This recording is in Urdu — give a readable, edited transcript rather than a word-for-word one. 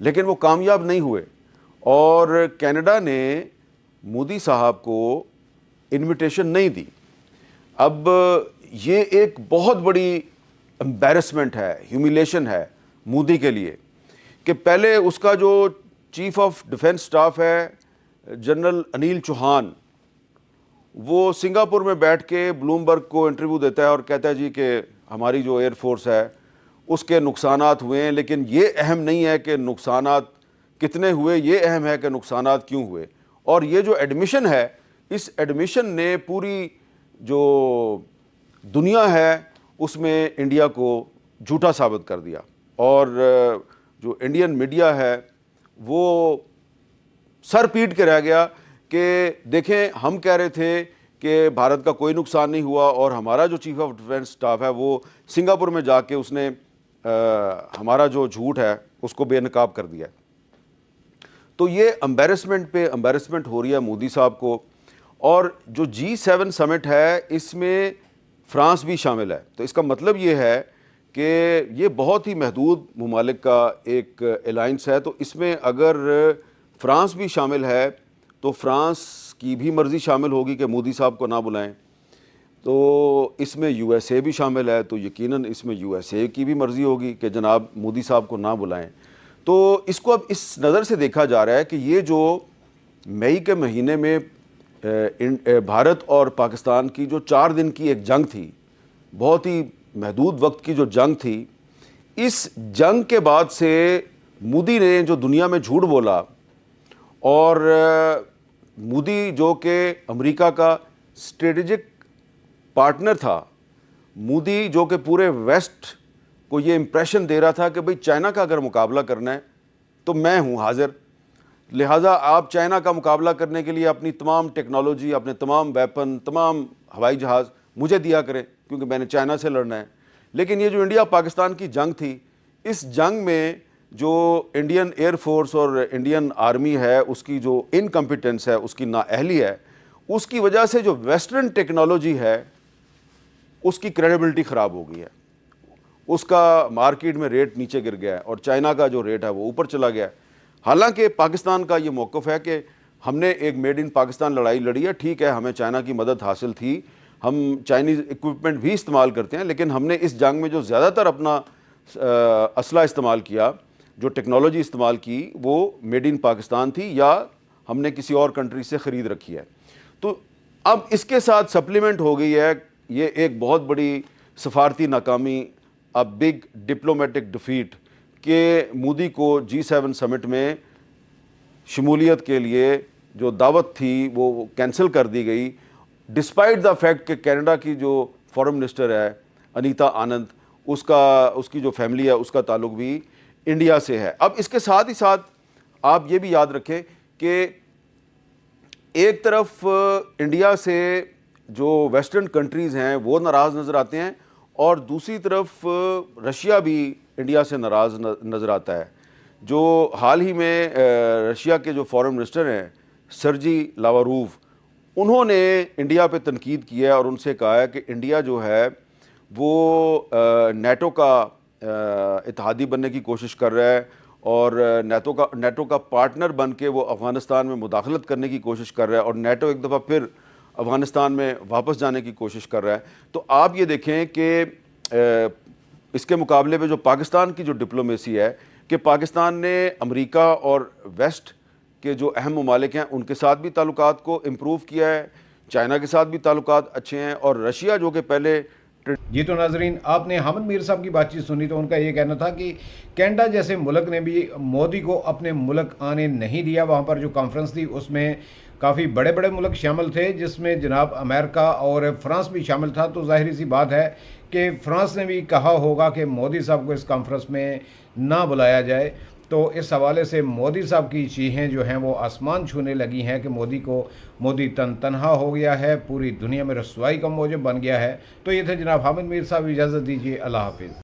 لیکن وہ کامیاب نہیں ہوئے، اور کینیڈا نے مودی صاحب کو انویٹیشن نہیں دی۔ اب یہ ایک بہت بڑی امبیرسمنٹ ہے، ہیومیلیشن ہے مودی کے لیے کہ پہلے اس کا جو چیف آف ڈیفنس اسٹاف ہے جنرل انیل چوہان، وہ سنگاپور میں بیٹھ کے بلومبرگ کو انٹرویو دیتا ہے اور کہتا ہے جی کہ ہماری جو ایئر فورس ہے اس کے نقصانات ہوئے ہیں، لیکن یہ اہم نہیں ہے کہ نقصانات کتنے ہوئے، یہ اہم ہے کہ نقصانات کیوں ہوئے۔ اور یہ جو ایڈمیشن ہے، اس ایڈمیشن نے پوری جو دنیا ہے اس میں انڈیا کو جھوٹا ثابت کر دیا، اور جو انڈین میڈیا ہے وہ سر پیٹ کے رہ گیا کہ دیکھیں ہم کہہ رہے تھے کہ بھارت کا کوئی نقصان نہیں ہوا، اور ہمارا جو چیف آف ڈیفنس اسٹاف ہے وہ سنگاپور میں جا کے اس نے ہمارا جو جھوٹ ہے اس کو بے نقاب کر دیا۔ تو یہ امبیرسمنٹ پہ امبیرسمنٹ ہو رہی ہے مودی صاحب کو۔ اور جو G7 سمٹ ہے اس میں فرانس بھی شامل ہے، تو اس کا مطلب یہ ہے کہ یہ بہت ہی محدود ممالک کا ایک الائنس ہے، تو اس میں اگر فرانس بھی شامل ہے تو فرانس کی بھی مرضی شامل ہوگی کہ مودی صاحب کو نہ بلائیں، تو اس میں USA بھی شامل ہے، تو یقیناً اس میں USA کی بھی مرضی ہوگی کہ جناب مودی صاحب کو نہ بلائیں۔ تو اس کو اب اس نظر سے دیکھا جا رہا ہے کہ یہ جو مئی کے مہینے میں بھارت اور پاکستان کی جو 4 دن کی ایک جنگ تھی، بہت ہی محدود وقت کی جو جنگ تھی، اس جنگ کے بعد سے مودی نے جو دنیا میں جھوٹ بولا، اور مودی جو کہ امریکہ کا اسٹریٹجک پارٹنر تھا، مودی جو کہ پورے ویسٹ کو یہ امپریشن دے رہا تھا کہ بھئی چائنا کا اگر مقابلہ کرنا ہے تو میں ہوں حاضر، لہٰذا آپ چائنا کا مقابلہ کرنے کے لیے اپنی تمام ٹیکنالوجی، اپنے تمام ویپن، تمام ہوائی جہاز مجھے دیا کریں کیونکہ میں نے چائنا سے لڑنا ہے۔ لیکن یہ جو انڈیا پاکستان کی جنگ تھی، اس جنگ میں جو انڈین ایئر فورس اور انڈین آرمی ہے اس کی جو انکمپیٹنس ہے، اس کی نااہلی ہے، اس کی وجہ سے جو ویسٹرن ٹیکنالوجی ہے اس کی کریڈیبلٹی خراب ہو گئی ہے، اس کا مارکیٹ میں ریٹ نیچے گر گیا ہے، اور چائنا کا جو ریٹ ہے وہ اوپر چلا گیا ہے۔ حالانکہ پاکستان کا یہ موقف ہے کہ ہم نے ایک میڈ ان پاکستان لڑائی لڑی ہے، ٹھیک ہے ہمیں چائنا کی مدد حاصل تھی، ہم چائنیز اکوپمنٹ بھی استعمال کرتے ہیں، لیکن ہم نے اس جنگ میں جو زیادہ تر اپنا اسلحہ استعمال کیا، جو ٹیکنالوجی استعمال کی، وہ میڈ ان پاکستان تھی یا ہم نے کسی اور کنٹری سے خرید رکھی ہے۔ تو اب اس کے ساتھ سپلیمنٹ ہو گئی ہے یہ ایک بہت بڑی سفارتی ناکامی، ا بگ ڈپلومیٹک ڈیفیٹ، کہ مودی کو G7 سمٹ میں شمولیت کے لیے جو دعوت تھی وہ کینسل کر دی گئی، ڈسپائٹ دا فیکٹ کہ کینیڈا کی جو فارن منسٹر ہے انیتا آنند، اس کی جو فیملی ہے اس کا تعلق بھی انڈیا سے ہے۔ اب اس کے ساتھ ہی ساتھ آپ یہ بھی یاد رکھیں کہ ایک طرف انڈیا سے جو ویسٹرن کنٹریز ہیں وہ ناراض نظر آتے ہیں، اور دوسری طرف رشیا بھی انڈیا سے ناراض نظر آتا ہے۔ جو حال ہی میں رشیا کے جو فارن منسٹر ہیں سرجی لاواروف، انہوں نے انڈیا پہ تنقید کی ہے اور ان سے کہا ہے کہ انڈیا جو ہے وہ نیٹو کا اتحادی بننے کی کوشش کر رہا ہے، اور نیٹو کا پارٹنر بن کے وہ افغانستان میں مداخلت کرنے کی کوشش کر رہا ہے، اور نیٹو ایک دفعہ پھر افغانستان میں واپس جانے کی کوشش کر رہا ہے۔ تو آپ یہ دیکھیں کہ اس کے مقابلے پہ جو پاکستان کی جو ڈپلومیسی ہے، کہ پاکستان نے امریکہ اور ویسٹ کے جو اہم ممالک ہیں ان کے ساتھ بھی تعلقات کو امپروو کیا ہے، چائنا کے ساتھ بھی تعلقات اچھے ہیں، اور رشیا جو کہ پہلے جی تو ناظرین، آپ نے حامد میر صاحب کی بات چیت سنی، تو ان کا یہ کہنا تھا کہ کینیڈا جیسے ملک نے بھی مودی کو اپنے ملک آنے نہیں دیا۔ وہاں پر جو کانفرنس تھی اس میں کافی بڑے بڑے ملک شامل تھے، جس میں جناب امریکہ اور فرانس بھی شامل تھا، تو ظاہری سی بات ہے کہ فرانس نے بھی کہا ہوگا کہ مودی صاحب کو اس کانفرنس میں نہ بلایا جائے۔ تو اس حوالے سے مودی صاحب کی چیخیں جو ہیں وہ آسمان چھونے لگی ہیں کہ مودی تنہا ہو گیا ہے، پوری دنیا میں رسوائی کا موجب بن گیا ہے۔ تو یہ تھے جناب حامد میر صاحب، اجازت دیجیے، اللہ حافظ۔